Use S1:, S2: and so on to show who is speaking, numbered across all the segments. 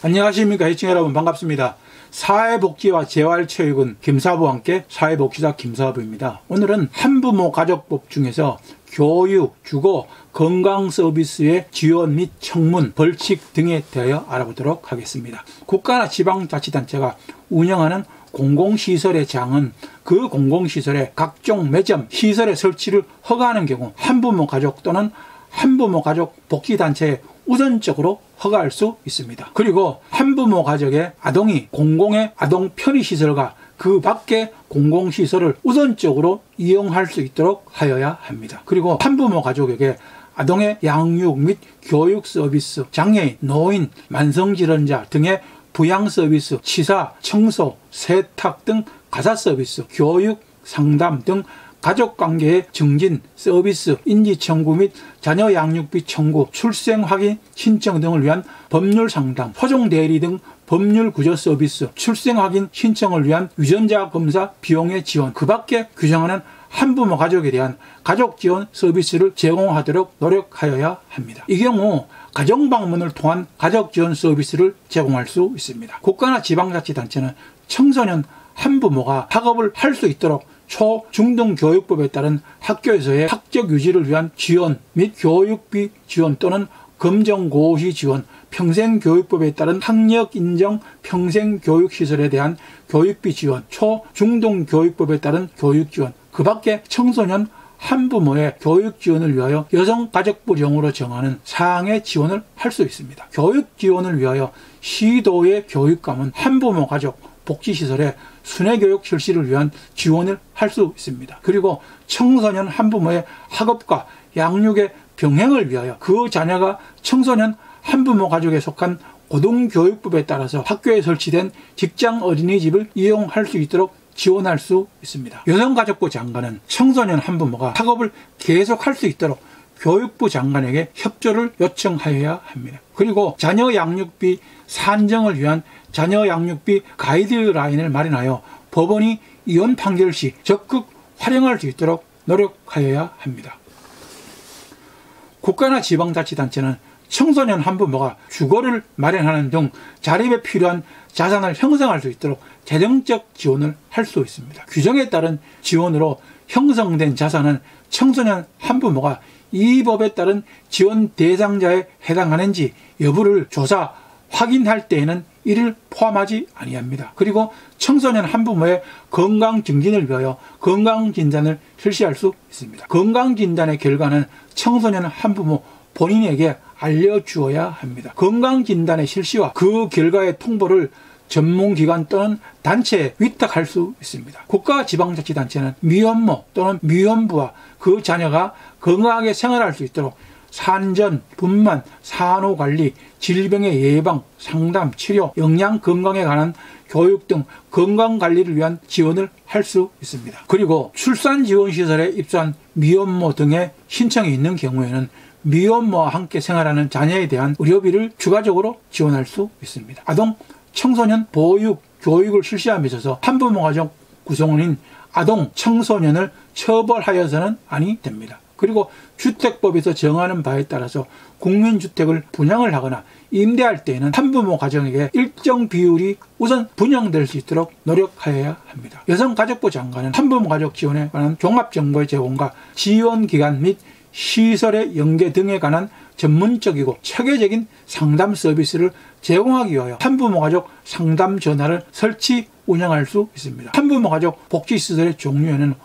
S1: 안녕하십니까 시청자 여러분, 반갑습니다. 사회복지와 재활체육은 김사부와 함께 사회복지사 김사부입니다. 오늘은 한부모 가족법 중에서 교육, 주거, 건강서비스의 지원 및 청문, 벌칙 등에 대하여 알아보도록 하겠습니다. 국가나 지방자치단체가 운영하는 공공시설의 장은 그 공공시설의 각종 매점, 시설의 설치를 허가하는 경우 한부모 가족 또는 한부모 가족 복지단체에 우선적으로 허가할 수 있습니다. 그리고 한부모 가족의 아동이 공공의 아동 편의시설과 그 밖의 공공시설을 우선적으로 이용할 수 있도록 하여야 합니다. 그리고 한부모 가족에게 아동의 양육 및 교육 서비스, 장애인, 노인, 만성질환자 등의 부양 서비스, 치사, 청소, 세탁 등 가사 서비스, 교육, 상담 등 가족관계의 증진, 서비스, 인지청구 및 자녀 양육비 청구, 출생 확인 신청 등을 위한 법률 상담, 소송대리 등 법률 구조 서비스, 출생 확인 신청을 위한 유전자 검사 비용의 지원, 그 밖에 규정하는 한부모 가족에 대한 가족 지원 서비스를 제공하도록 노력하여야 합니다. 이 경우 가정방문을 통한 가족 지원 서비스를 제공할 수 있습니다. 국가나 지방자치단체는 청소년 한부모가 학업을 할 수 있도록 초, 중등 교육법에 따른 학교에서의 학적 유지를 위한 지원 및 교육비 지원 또는 검정고시 지원, 평생교육법에 따른 학력 인정 평생교육시설에 대한 교육비 지원, 초, 중등 교육법에 따른 교육 지원, 그 밖에 청소년 한부모의 교육 지원을 위하여 여성가족부령으로 정하는 사항의 지원을 할 수 있습니다. 교육 지원을 위하여 시도의 교육감은 한부모 가족 복지시설의 순회교육 실시를 위한 지원을 할 수 있습니다. 그리고 청소년 한부모의 학업과 양육의 병행을 위하여 그 자녀가 청소년 한부모 가족에 속한 고등교육법에 따라서 학교에 설치된 직장 어린이집을 이용할 수 있도록 지원할 수 있습니다. 여성가족부 장관은 청소년 한부모가 학업을 계속할 수 있도록 교육부 장관에게 협조를 요청하여야 합니다. 그리고 자녀 양육비 산정을 위한 자녀 양육비 가이드라인을 마련하여 법원이 이혼 판결 시 적극 활용할 수 있도록 노력하여야 합니다. 국가나 지방자치단체는 청소년 한부모가 주거를 마련하는 등 자립에 필요한 자산을 형성할 수 있도록 재정적 지원을 할 수 있습니다. 규정에 따른 지원으로 형성된 자산은 청소년 한부모가 이 법에 따른 지원 대상자에 해당하는지 여부를 조사, 확인할 때에는 이를 포함하지 아니합니다. 그리고 청소년 한부모의 건강 증진을 위하여 건강진단을 실시할 수 있습니다. 건강진단의 결과는 청소년 한부모 본인에게 알려주어야 합니다. 건강진단의 실시와 그 결과의 통보를 전문기관 또는 단체에 위탁할 수 있습니다. 국가지방자치단체는 미혼모 또는 미혼부와 그 자녀가 건강하게 생활할 수 있도록 산전, 분만, 산후관리, 질병의 예방, 상담, 치료, 영양 건강에 관한 교육 등 건강관리를 위한 지원을 할 수 있습니다. 그리고 출산지원시설에 입소한 미혼모 등의 신청이 있는 경우에는 미혼모와 함께 생활하는 자녀에 대한 의료비를 추가적으로 지원할 수 있습니다. 아동, 청소년 보육, 교육을 실시함에 있어서 한부모 가족 구성원인 아동, 청소년을 처벌하여서는 아니 됩니다. 그리고 주택법에서 정하는 바에 따라서 국민주택을 분양을 하거나 임대할 때에는 한부모 가정에게 일정 비율이 우선 분양될 수 있도록 노력하여야 합니다. 여성가족부 장관은 한부모 가족 지원에 관한 종합정보의 제공과 지원기관 및 시설의 연계 등에 관한 전문적이고 체계적인 상담 서비스를 제공하기 위하여 한부모 가족 상담 전화를 설치, 운영할 수 있습니다. 한부모 가족 복지시설의 종류에는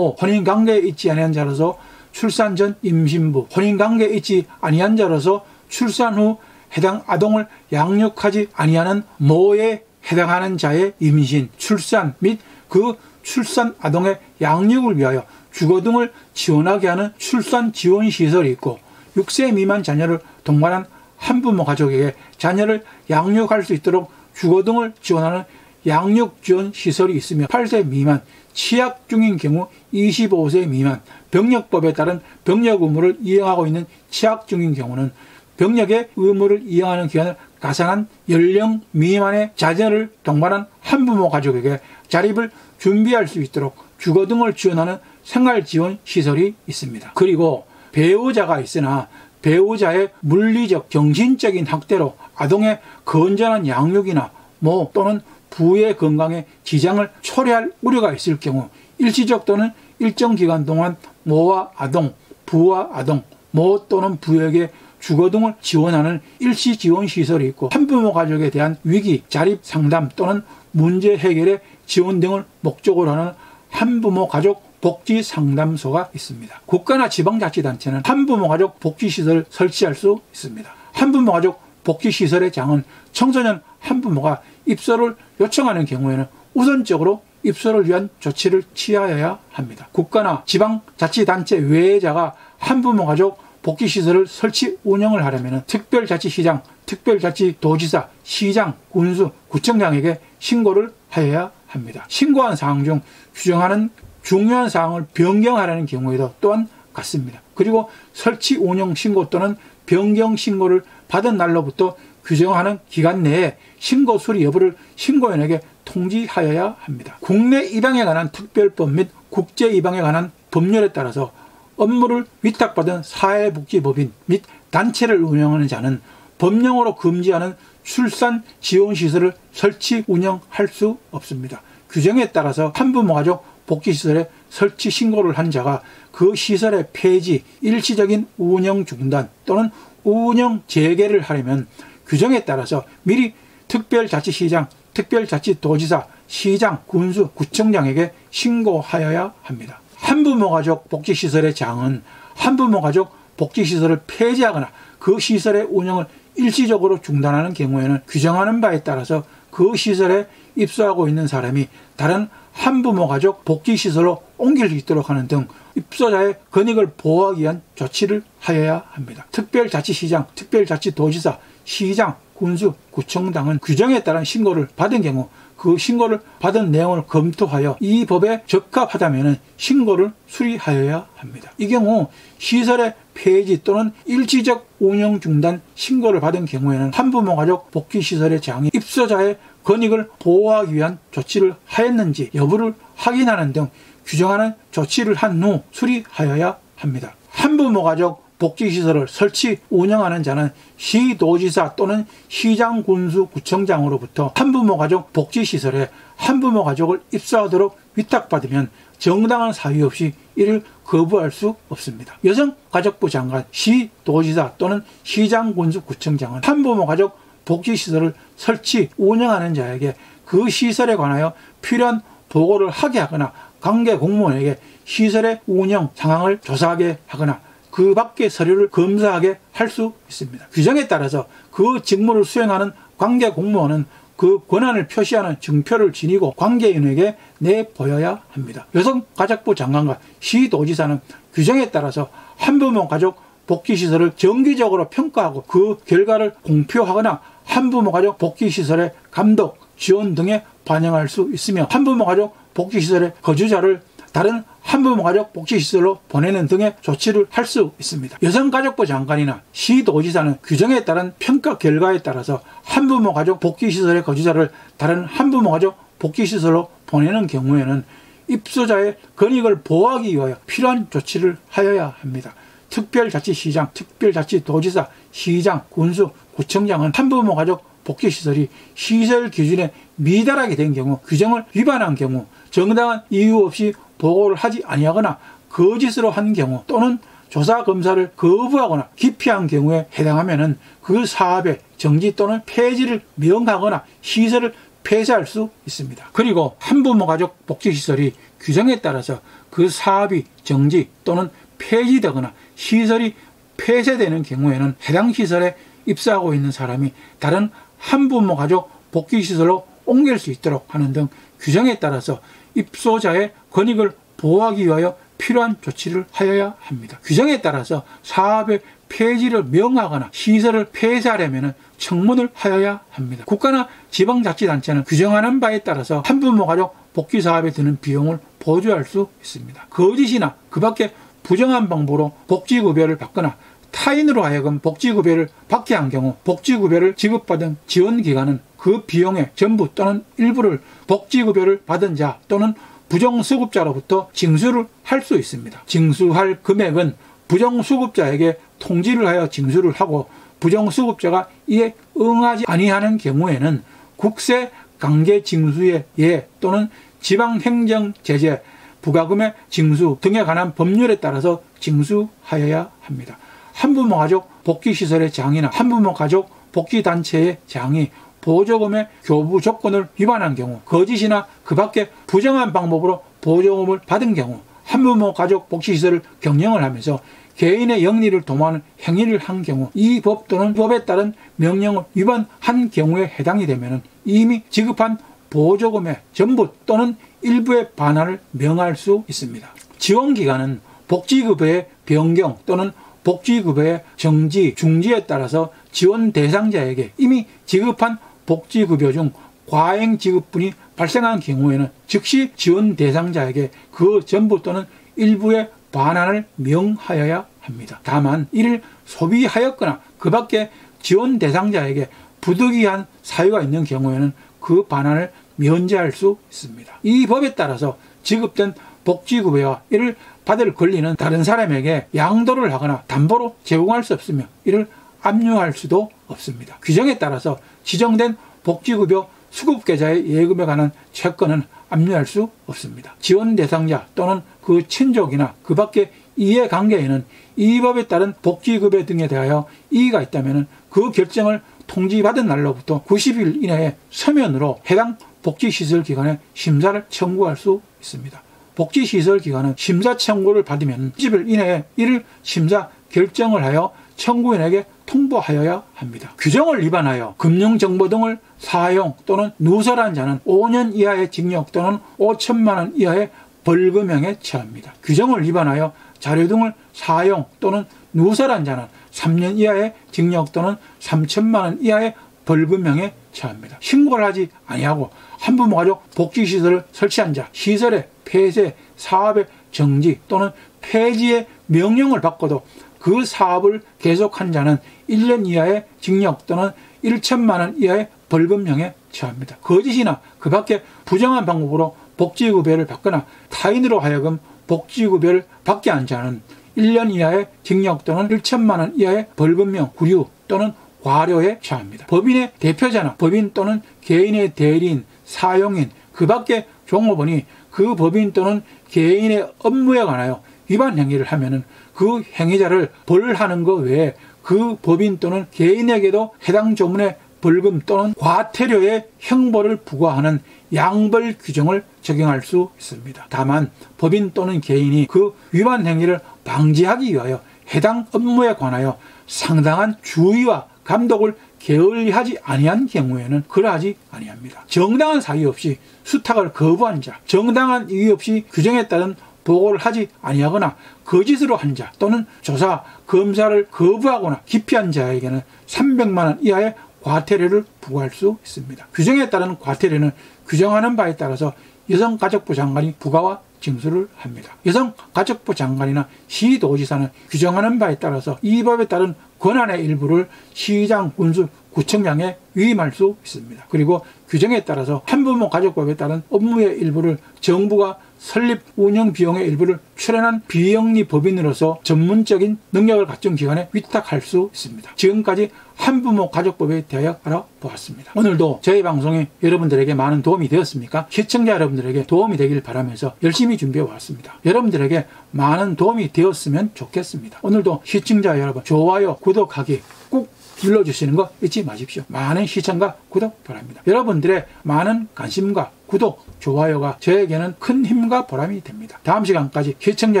S1: 혼인관계에 있지 아니한 자로서 출산 전 임신부, 혼인관계에 있지 아니한 자로서 출산 후 해당 아동을 양육하지 아니하는 모에 해당하는 자의 임신, 출산 및 그 출산 아동의 양육을 위하여 주거 등을 지원하게 하는 출산 지원 시설이 있고 6세 미만 자녀를 동반한 한부모 가족에게 자녀를 양육할 수 있도록 주거 등을 지원하는 양육 지원 시설이 있으며 8세 미만, 취약 중인 경우 25세 미만, 병력법에 따른 병력 의무를 이행하고 있는 취약 중인 경우는 병력의 의무를 이행하는 기간을 가상한 연령 미만의 자녀를 동반한 한부모 가족에게 자립을 준비할 수 있도록 주거 등을 지원하는 생활지원 시설이 있습니다. 그리고 배우자가 있으나 배우자의 물리적, 정신적인 학대로 아동의 건전한 양육이나 모 또는 부의 건강에 지장을 초래할 우려가 있을 경우 일시적 또는 일정 기간 동안 모와 아동, 부와 아동, 모 또는 부에게 주거 등을 지원하는 일시 지원 시설이 있고 한부모 가족에 대한 위기, 자립 상담 또는 문제 해결의 지원 등을 목적으로 하는 한부모 가족 복지 상담소가 있습니다. 국가나 지방자치단체는 한부모 가족 복지시설을 설치할 수 있습니다. 한부모 가족 복지시설의 장은 청소년 한부모가 입소를 요청하는 경우에는 우선적으로 입소를 위한 조치를 취하여야 합니다. 국가나 지방자치단체 외자가 한부모 가족 복지시설을 설치 운영을 하려면 특별자치시장, 특별자치도지사, 시장, 군수, 구청장에게 신고를 하여야 합니다. 신고한 사항 중 규정하는 중요한 사항을 변경하라는 경우에도 또한 같습니다. 그리고 설치 운영 신고 또는 변경 신고를 받은 날로부터 규정하는 기간 내에 신고 수리 여부를 신고인에게 통지하여야 합니다. 국내 입양에 관한 특별법 및 국제 입양에 관한 법률에 따라서 업무를 위탁받은 사회복지법인 및 단체를 운영하는 자는 법령으로 금지하는 출산 지원시설을 설치 운영할 수 없습니다. 규정에 따라서 한부모 가족 복지시설에 설치 신고를 한 자가 그 시설의 폐지, 일시적인 운영 중단 또는 운영 재개를 하려면 규정에 따라서 미리 특별자치시장, 특별자치도지사, 시장, 군수, 구청장에게 신고하여야 합니다. 한부모 가족 복지시설의 장은 한부모 가족 복지시설을 폐지하거나 그 시설의 운영을 일시적으로 중단하는 경우에는 규정하는 바에 따라서 그 시설에 입소하고 있는 사람이 다른 한부모 가족 복지시설로 옮길 수 있도록 하는 등 입소자의 권익을 보호하기 위한 조치를 하여야 합니다. 특별자치시장, 특별자치도지사, 시장, 군수, 구청장은 규정에 따른 신고를 받은 경우 그 신고를 받은 내용을 검토하여 이 법에 적합하다면 신고를 수리하여야 합니다. 이 경우 시설의 폐지 또는 일시적 운영 중단 신고를 받은 경우에는 한부모 가족 복지시설의 장이 입소자의 권익을 보호하기 위한 조치를 하였는지 여부를 확인하는 등 규정하는 조치를 한 후 수리하여야 합니다. 한부모 가족 복지시설을 설치 운영하는 자는 시도지사 또는 시장, 군수, 구청장으로부터 한부모 가족 복지시설에 한부모 가족을 입소하도록 위탁받으면 정당한 사유 없이 이를 거부할 수 없습니다. 여성가족부 장관, 시도지사 또는 시장, 군수, 구청장은 한부모 가족 복지시설을 설치 운영하는 자에게 그 시설에 관하여 필요한 보고를 하게 하거나 관계 공무원에게 시설의 운영 상황을 조사하게 하거나 그 밖의 서류를 검사하게 할 수 있습니다. 규정에 따라서 그 직무를 수행하는 관계 공무원은 그 권한을 표시하는 증표를 지니고 관계인에게 내보여야 합니다. 여성가족부 장관과 시도지사는 규정에 따라서 한부모 가족 복지시설을 정기적으로 평가하고 그 결과를 공표하거나 한부모 가족 복지시설의 감독, 지원 등에 반영할 수 있으며 한부모 가족 복지시설의 거주자를 다른 한부모 가족 복지시설로 보내는 등의 조치를 할 수 있습니다. 여성가족부 장관이나 시도지사는 규정에 따른 평가 결과에 따라서 한부모 가족 복지시설의 거주자를 다른 한부모 가족 복지시설로 보내는 경우에는 입소자의 권익을 보호하기 위하여 필요한 조치를 하여야 합니다. 특별자치시장, 특별자치도지사, 시장, 군수, 구청장은 한부모 가족 복지시설이 시설 기준에 미달하게 된 경우, 규정을 위반한 경우, 정당한 이유 없이 보고를 하지 아니하거나 거짓으로 한 경우 또는 조사 검사를 거부하거나 기피한 경우에 해당하면은 그 사업의 정지 또는 폐지를 명하거나 시설을 폐쇄할 수 있습니다. 그리고 한부모 가족 복지시설이 규정에 따라서 그 사업이 정지 또는 폐지되거나 시설이 폐쇄되는 경우에는 해당 시설에 입소하고 있는 사람이 다른 한부모 가족 복지시설로 옮길 수 있도록 하는 등 규정에 따라서 입소자의 권익을 보호하기 위하여 필요한 조치를 하여야 합니다. 규정에 따라서 사업의 폐지를 명하거나 시설을 폐쇄하려면 청문을 하여야 합니다. 국가나 지방자치단체는 규정하는 바에 따라서 한부모 가족 복지사업에 드는 비용을 보조할 수 있습니다. 거짓이나 그 밖에 부정한 방법으로 복지급여를 받거나 타인으로 하여금 복지급여를 받게 한 경우 복지급여를 지급받은 지원기관은 그 비용의 전부 또는 일부를 복지급여를 받은 자 또는 부정수급자로부터 징수를 할 수 있습니다. 징수할 금액은 부정수급자에게 통지를 하여 징수를 하고 부정수급자가 이에 응하지 아니하는 경우에는 국세 강제 징수의 예 또는 지방행정제재, 부가금의 징수 등에 관한 법률에 따라서 징수하여야 합니다. 한부모 가족 복지시설의 장이나 한부모 가족 복지단체의 장이 보조금의 교부 조건을 위반한 경우, 거짓이나 그 밖에 부정한 방법으로 보조금을 받은 경우, 한부모 가족 복지시설을 경영을 하면서 개인의 영리를 도모하는 행위를 한 경우, 이 법 또는 법에 따른 명령을 위반한 경우에 해당이 되면 이미 지급한 보조금의 전부 또는 일부의 반환을 명할 수 있습니다. 지원기간은 복지급여의 변경 또는 복지급여의 정지, 중지에 따라서 지원 대상자에게 이미 지급한 복지급여 중 과잉 지급분이 발생한 경우에는 즉시 지원 대상자에게 그 전부 또는 일부의 반환을 명하여야 합니다. 다만 이를 소비하였거나 그 밖에 지원 대상자에게 부득이한 사유가 있는 경우에는 그 반환을 면제할 수 있습니다. 이 법에 따라서 지급된 복지급여와 이를 받을 권리는 다른 사람에게 양도를 하거나 담보로 제공할 수 없으며 이를 압류할 수도 없습니다. 규정에 따라서 지정된 복지급여 수급계좌의 예금에 관한 채권은 압류할 수 없습니다. 지원 대상자 또는 그 친족이나 그 밖의 이해관계에는 이 법에 따른 복지급여 등에 대하여 이의가 있다면 그 결정을 통지받은 날로부터 90일 이내에 서면으로 해당 복지시설기관에 심사를 청구할 수 있습니다. 복지시설기관은 심사 청구를 받으면 90일 이내에 이를 심사 결정을 하여 청구인에게 통보하여야 합니다. 규정을 위반하여 금융정보 등을 사용 또는 누설한 자는 5년 이하의 징역 또는 5천만 원 이하의 벌금형에 처합니다. 규정을 위반하여 자료 등을 사용 또는 누설한 자는 3년 이하의 징역 또는 3천만 원 이하의 벌금형에 처합니다. 신고를 하지 아니하고 한부모 가족 복지시설을 설치한 자, 시설의 폐쇄, 사업의 정지 또는 폐지의 명령을 받고도 그 사업을 계속한 자는 1년 이하의 징역 또는 1천만 원 이하의 벌금형에 처합니다. 거짓이나 그 밖에 부정한 방법으로 복지급여를 받거나 타인으로 하여금 복지급여를 받게 한 자는 1년 이하의 징역 또는 1천만 원 이하의 벌금형, 구류 또는 과료에 처합니다. 법인의 대표자나 법인 또는 개인의 대리인, 사용인, 그 밖에 종업원이 그 법인 또는 개인의 업무에 관하여 위반 행위를 하면은 그 행위자를 벌하는 것 외에 그 법인 또는 개인에게도 해당 조문의 벌금 또는 과태료의 형벌을 부과하는 양벌 규정을 적용할 수 있습니다. 다만 법인 또는 개인이 그 위반 행위를 방지하기 위하여 해당 업무에 관하여 상당한 주의와 감독을 게을리하지 아니한 경우에는 그러하지 아니합니다. 정당한 사유 없이 수탁을 거부한 자, 정당한 이유 없이 규정에 따른 보고를 하지 아니하거나 거짓으로 한 자 또는 조사, 검사를 거부하거나 기피한 자에게는 300만 원 이하의 과태료를 부과할 수 있습니다. 규정에 따른 과태료는 규정하는 바에 따라서 여성가족부 장관이 부과와 징수를 합니다. 여성가족부 장관이나 시도지사는 규정하는 바에 따라서 이 법에 따른 권한의 일부를 시장, 군수, 구청장에 위임할 수 있습니다. 그리고 규정에 따라서 한부모 가족법에 따른 업무의 일부를 정부가 설립 운영 비용의 일부를 출연한 비영리 법인으로서 전문적인 능력을 갖춘 기관에 위탁할 수 있습니다. 지금까지 한부모 가족법에 대하여 알아보았습니다. 오늘도 저희 방송이 여러분들에게 많은 도움이 되었습니까? 시청자 여러분들에게 도움이 되길 바라면서 열심히 준비해 왔습니다. 여러분들에게 많은 도움이 되었으면 좋겠습니다. 오늘도 시청자 여러분 좋아요, 구독하기 꼭 눌러주시는 거 잊지 마십시오. 많은 시청과 구독 바랍니다. 여러분들의 많은 관심과 구독, 좋아요가 저에게는 큰 힘과 보람이 됩니다. 다음 시간까지 시청자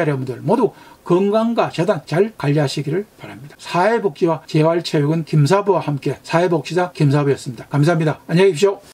S1: 여러분들 모두 건강과 재단 잘 관리하시기를 바랍니다. 사회복지와 재활체육은 김사부와 함께 사회복지사 김사부였습니다. 감사합니다. 안녕히 계십시오.